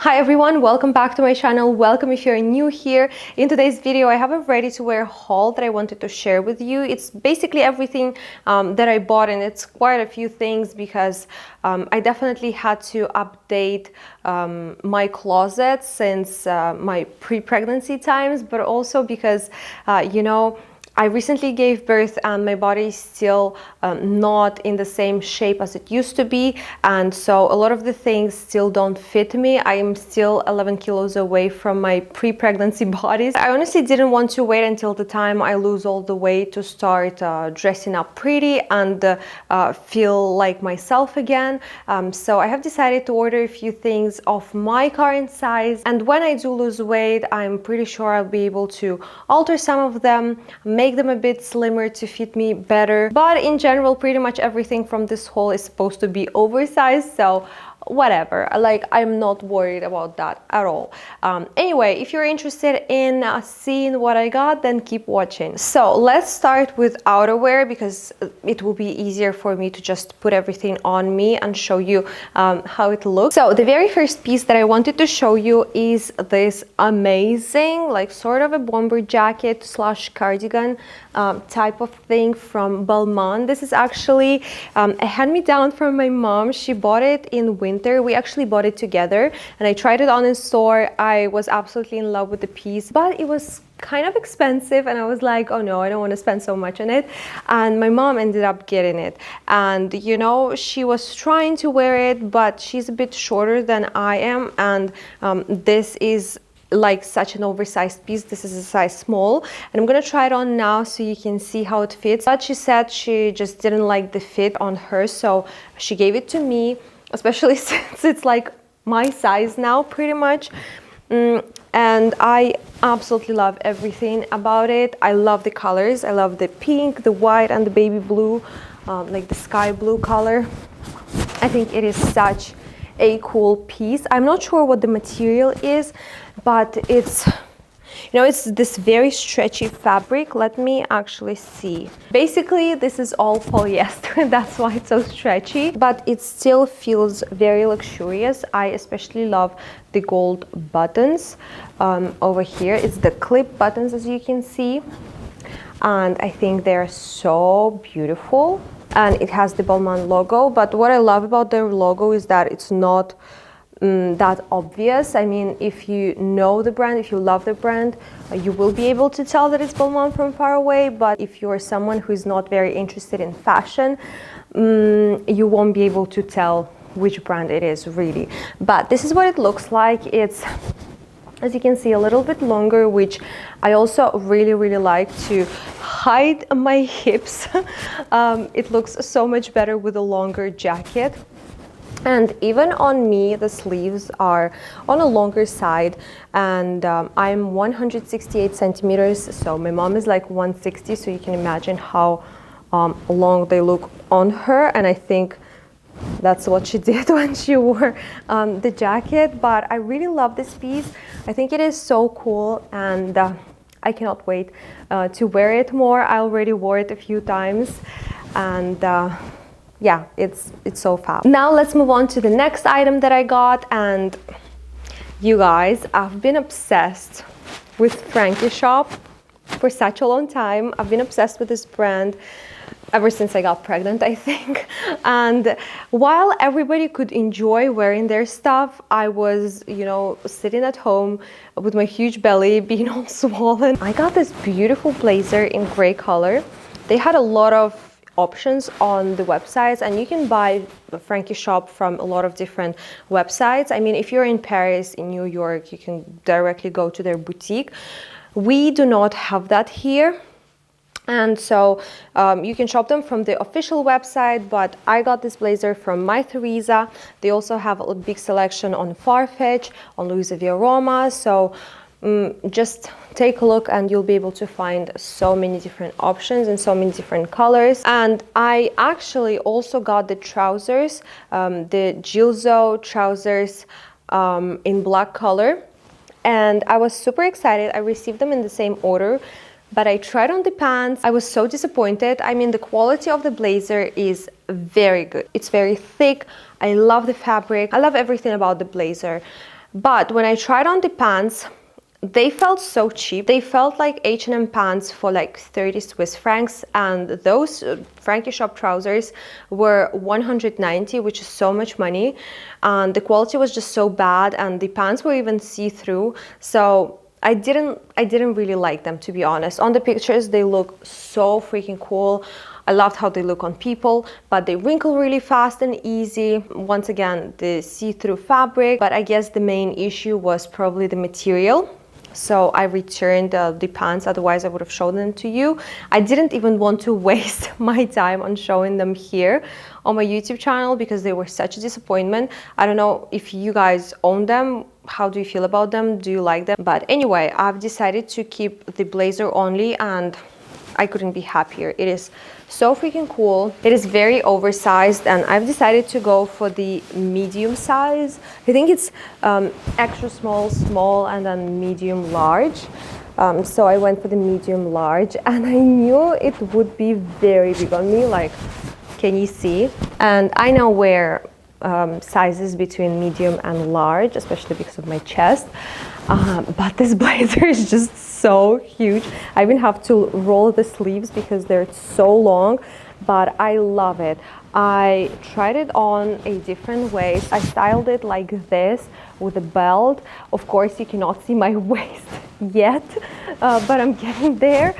Hi everyone, welcome back to my channel. Welcome if you're new here. In today's video, I have a ready-to-wear haul that I wanted to share with you. It's basically everything that I bought, and it's quite a few things because I definitely had to update my closet since my pre-pregnancy times, but also because, I recently gave birth and my body is still not in the same shape as it used to be, and so a lot of the things still don't fit me. I am still 11 kilos away from my pre-pregnancy bodies. I honestly didn't want to wait until the time I lose all the weight to start dressing up pretty and feel like myself again. So I have decided to order a few things of my current size, and when I do lose weight, I'm pretty sure I'll be able to alter some of them, make them a bit slimmer to fit me better. But in general, pretty much everything from this haul is supposed to be oversized, so whatever, like I'm not worried about that at all. Anyway, if you're interested in seeing what I got, then keep watching. So let's start with outerwear because it will be easier for me to just put everything on me and show you how it looks. So the very first piece that I wanted to show you is this amazing, like sort of a bomber jacket slash cardigan type of thing from Balmain. This is actually a hand-me-down from my mom. She bought it in winter. We actually bought it together and I tried it on in store. I was absolutely in love with the piece, but it was kind of expensive and I was like, oh no, I don't want to spend so much on it. And my mom ended up getting it, and you know, she was trying to wear it, but she's a bit shorter than I am, and this is like such an oversized piece. This is a size small, and I'm gonna try it on now so you can see how it fits. But she said she just didn't like the fit on her, so she gave it to me, especially since it's like my size now pretty much. And I absolutely love everything about it. I love the colors. I love the pink, the white, and the baby blue, like the sky blue color. I think it is such a cool piece. I'm not sure what the material is, but it's, you know, it's this very stretchy fabric. Let me actually see. Basically, this is all polyester, and that's why it's so stretchy, but it still feels very luxurious. I especially love the gold buttons over here. It's the clip buttons, as you can see, and I think they're so beautiful. And it has the Balmain logo, but what I love about their logo is that it's not that obvious. I mean, if you know the brand, if you love the brand, you will be able to tell that it's Balmain from far away. But if you're someone who is not very interested in fashion, you won't be able to tell which brand it is really. But this is what it looks like. It's, as you can see, a little bit longer, which I also really like to hide my hips. It looks so much better with a longer jacket. And even on me, the sleeves are on a longer side, and I'm 168 centimeters, so my mom is like 160, so you can imagine how long they look on her, and I think that's what she did when she wore the jacket. But I really love this piece. I think it is so cool, and I cannot wait to wear it more. I already wore it a few times, and yeah, it's so fab. Now let's move on to the next item that I got, and you guys, I've been obsessed with Frankie shop for such a long time. I've been obsessed with this brand ever since I got pregnant, I think. And while everybody could enjoy wearing their stuff, I was, you know, sitting at home with my huge belly being all swollen. I got this beautiful blazer in gray color. They had a lot of options on the websites, and you can buy the Frankie shop from a lot of different websites. I mean, if you're in Paris, in New York, you can directly go to their boutique. We do not have that here. And so you can shop them from the official website, but I got this blazer from My Theresa. They also have a big selection on Farfetch, on Louisa Via Roma. So just take a look and you'll be able to find so many different options and so many different colors. And I actually also got the trousers, the Gilzo trousers in black color. And I was super excited. I received them in the same order, but I tried on the pants. I was so disappointed. I mean, the quality of the blazer is very good. It's very thick. I love the fabric. I love everything about the blazer. But when I tried on the pants, they felt so cheap. They felt like H&M pants for like 30 Swiss francs, and those Frankie shop trousers were 190, which is so much money. And the quality was just so bad, and the pants were even see-through. So I didn't really like them, to be honest. On the pictures, they look so freaking cool. I loved how they look on people, but they wrinkle really fast and easy. Once again, the see-through fabric, but I guess the main issue was probably the material. So I returned the pants, otherwise I would have shown them to you. I didn't even want to waste my time on showing them here on my YouTube channel because they were such a disappointment. I don't know if you guys own them. How do you feel about them? Do you like them? But anyway, I've decided to keep the blazer only, and I couldn't be happier. It is so freaking cool. It is very oversized, and I've decided to go for the medium size. I think it's extra small, small, and then medium large. So I went for the medium large, and I knew it would be very big on me. Like, can you see? And I now wear sizes between medium and large, especially because of my chest. But this blazer is just so huge. I even have to roll the sleeves because they're so long, but I love it. I tried it on a different way. I styled it like this with a belt. Of course, you cannot see my waist yet, but I'm getting there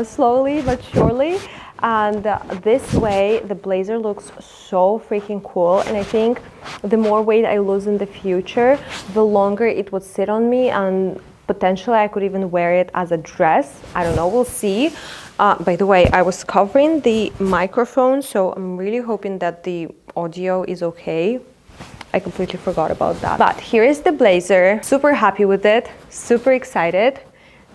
slowly but surely. And this way, the blazer looks so freaking cool. And I think the more weight I lose in the future, the longer it would sit on me, and potentially I could even wear it as a dress. I don't know, we'll see. By the way, I was covering the microphone, so I'm really hoping that the audio is okay. I completely forgot about that. But here is the blazer. Super happy with it, super excited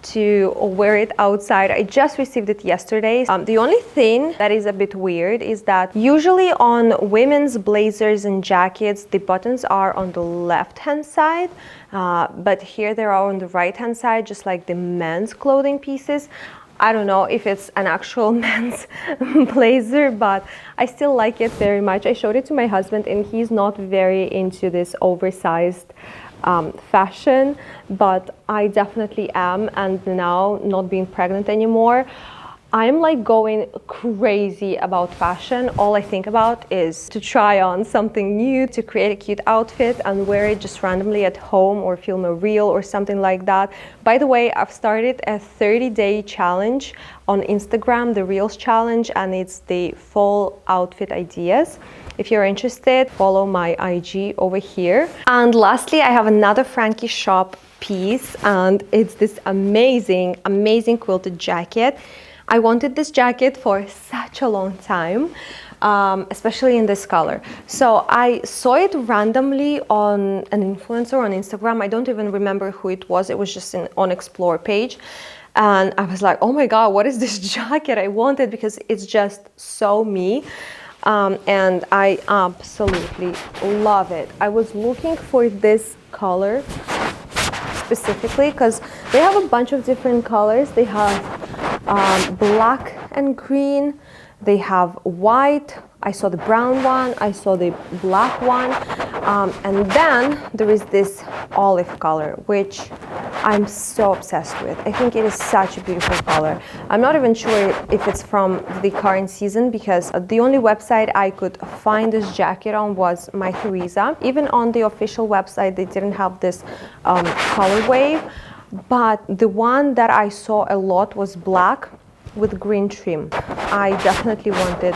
to wear it outside. I just received it yesterday. The only thing that is a bit weird is that usually on women's blazers and jackets, the buttons are on the left-hand side, but here they are on the right-hand side, just like the men's clothing pieces. I don't know if it's an actual men's blazer, but I still like it very much. I showed it to my husband, and he's not very into this oversized fashion, but I definitely am. And now, not being pregnant anymore, I'm like going crazy about fashion. All I think about is to try on something new, to create a cute outfit and wear it just randomly at home or film a reel or something like that. By the way, I've started a 30-day challenge on Instagram, the Reels challenge, and it's the fall outfit ideas. If you're interested, follow my IG over here. And lastly, I have another Frankie shop piece, and it's this amazing, amazing quilted jacket. I wanted this jacket for such a long time, especially in this color. So I saw it randomly on an influencer on Instagram. I don't even remember who it was. It was just on Explore page. And I was like, oh my God, what is this jacket? I want it because it's just so me. And I absolutely love it. I was looking for this color specifically because they have a bunch of different colors. They have black and green, they have white, I saw the brown one, I saw the black one, and then there is this olive color, which I'm so obsessed with. I think it is such a beautiful color. I'm not even sure if it's from the current season because the only website I could find this jacket on was My Theresa. Even on the official website, they didn't have this colorway. But the one that I saw a lot was black with green trim. I definitely wanted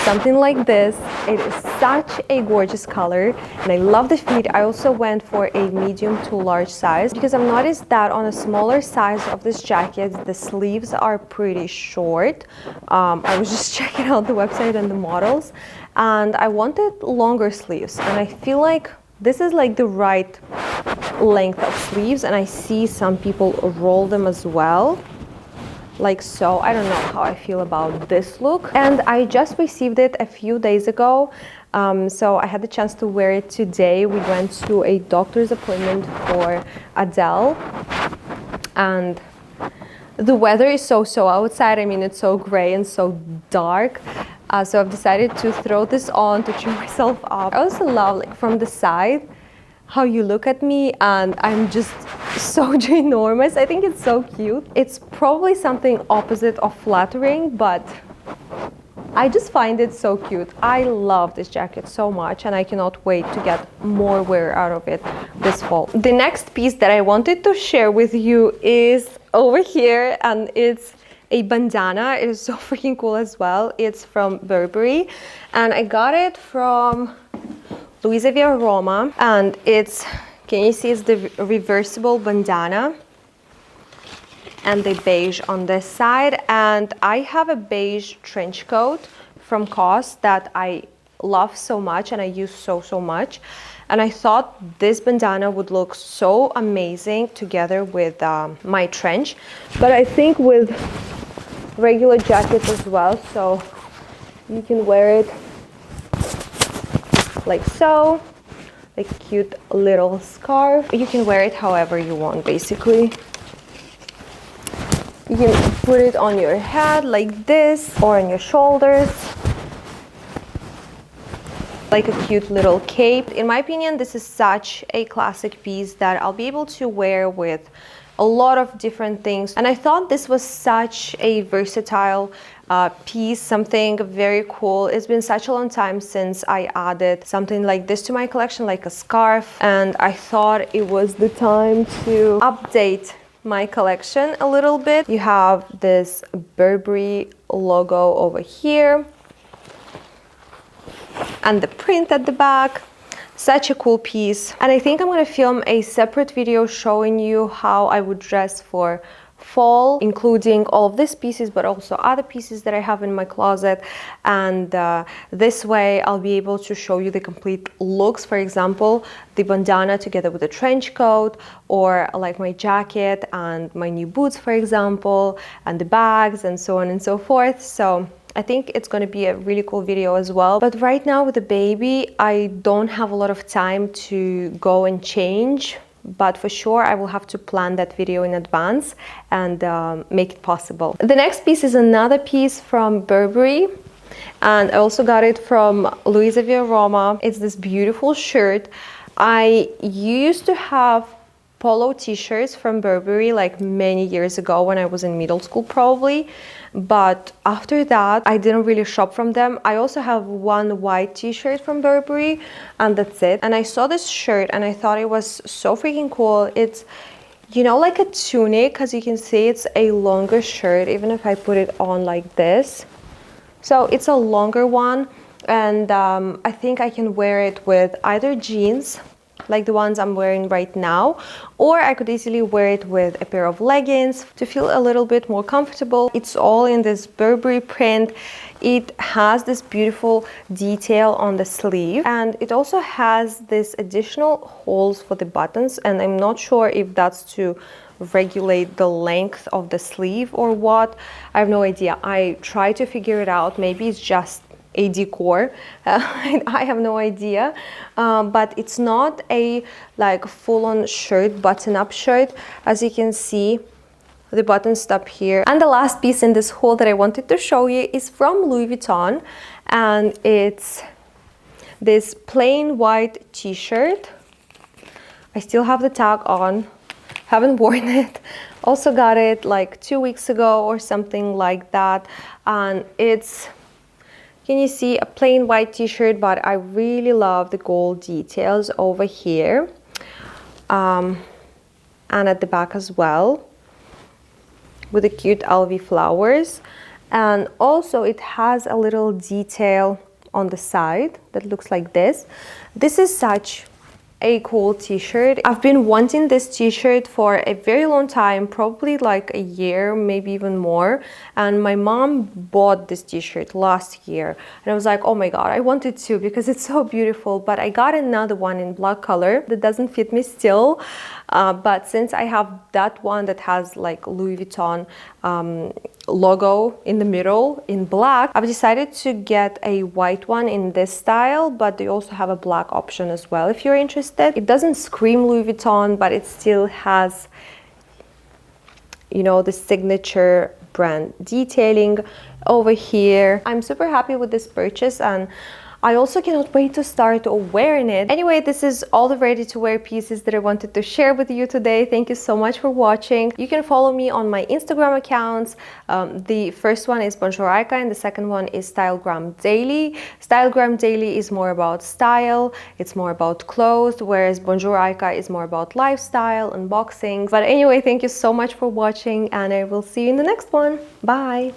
something like this. It is such a gorgeous color, and I love the fit. I also went for a medium to large size because I've noticed that on a smaller size of this jacket, the sleeves are pretty short. I was just checking out the website and the models, and I wanted longer sleeves, and I feel like this is like the right length of sleeves, and I see some people roll them as well, like so. I don't know how I feel about this look, and I just received it a few days ago, so I had the chance to wear it today. We went to a doctor's appointment for Adele, and the weather is so outside. I mean, it's so gray and so dark. So I've decided to throw this on to cheer myself up. I also love, like, from the side, how you look at me, and I'm just so ginormous. I think it's so cute. It's probably something opposite of flattering, but I just find it so cute. I love this jacket so much, and I cannot wait to get more wear out of it this fall. The next piece that I wanted to share with you is over here, and it's a bandana. It is so freaking cool as well. It's from Burberry, and I got it from Luisa Via Roma, and it's, can you see, it's the reversible bandana and the beige on this side. And I have a beige trench coat from COS that I love so much and I use so much, and I thought this bandana would look so amazing together with my trench, but I think with regular jackets as well. So you can wear it like so, like a cute little scarf. You can wear it however you want, basically. You can put it on your head like this, or on your shoulders, like a cute little cape. In my opinion, this is such a classic piece that I'll be able to wear with a lot of different things. And I thought this was such a versatile piece, something very cool. It's been such a long time since I added something like this to my collection, like a scarf, and I thought it was the time to update my collection a little bit. You have this Burberry logo over here and the print at the back. Such a cool piece. And I think I'm going to film a separate video showing you how I would dress for fall, including all of these pieces, but also other pieces that I have in my closet. And this way I'll be able to show you the complete looks. For example, the bandana together with a trench coat, or like my jacket and my new boots, for example, and the bags and so on and so forth. So I think it's going to be a really cool video as well. But right now with the baby, I don't have a lot of time to go and change. But for sure, I will have to plan that video in advance and make it possible. The next piece is another piece from Burberry. And I also got it from Luisa Via Roma. It's this beautiful shirt. I used to have polo t-shirts from Burberry like many years ago when I was in middle school probably, but after that I didn't really shop from them. I also have one white t-shirt from Burberry and that's it. And I saw this shirt and I thought it was so freaking cool. It's, you know, like a tunic. As you can see, it's a longer shirt, even if I put it on like this. So it's a longer one, and I think I can wear it with either jeans like the ones I'm wearing right now, or I could easily wear it with a pair of leggings to feel a little bit more comfortable. It's all in this Burberry print. It has this beautiful detail on the sleeve, and it also has this additional holes for the buttons, and I'm not sure if that's to regulate the length of the sleeve or what. I have no idea. I try to figure it out. Maybe it's just a decor. I have no idea, but it's not a like full-on shirt, button-up shirt. As you can see, the buttons stop here. And the last piece in this haul that I wanted to show you is from Louis Vuitton, and it's this plain white t-shirt. I still have the tag on, haven't worn it. Also got it like 2 weeks ago or something like that, and it's, can you see, a plain white t-shirt, but I really love the gold details over here and at the back as well, with the cute LV flowers. And also it has a little detail on the side that looks like this. This is such a cool t-shirt. I've been wanting this t-shirt for a very long time, probably like a year, maybe even more. And my mom bought this t-shirt last year, and I was like, oh my god, I want it too because it's so beautiful. But I got another one in black color that doesn't fit me still. But since I have that one that has like Louis Vuitton logo in the middle in black, I've decided to get a white one in this style, but they also have a black option as well if you're interested. It doesn't scream Louis Vuitton, but it still has, you know, the signature brand detailing over here. I'm super happy with this purchase, and I also cannot wait to start wearing it. Anyway, this is all the ready-to-wear pieces that I wanted to share with you today. Thank you so much for watching. You can follow me on my Instagram accounts. The first one is Bonjour Aika and the second one is Stylegram Daily. Stylegram Daily is more about style, it's more about clothes, whereas Bonjour Aika is more about lifestyle, unboxings. But anyway, thank you so much for watching and I will see you in the next one. Bye!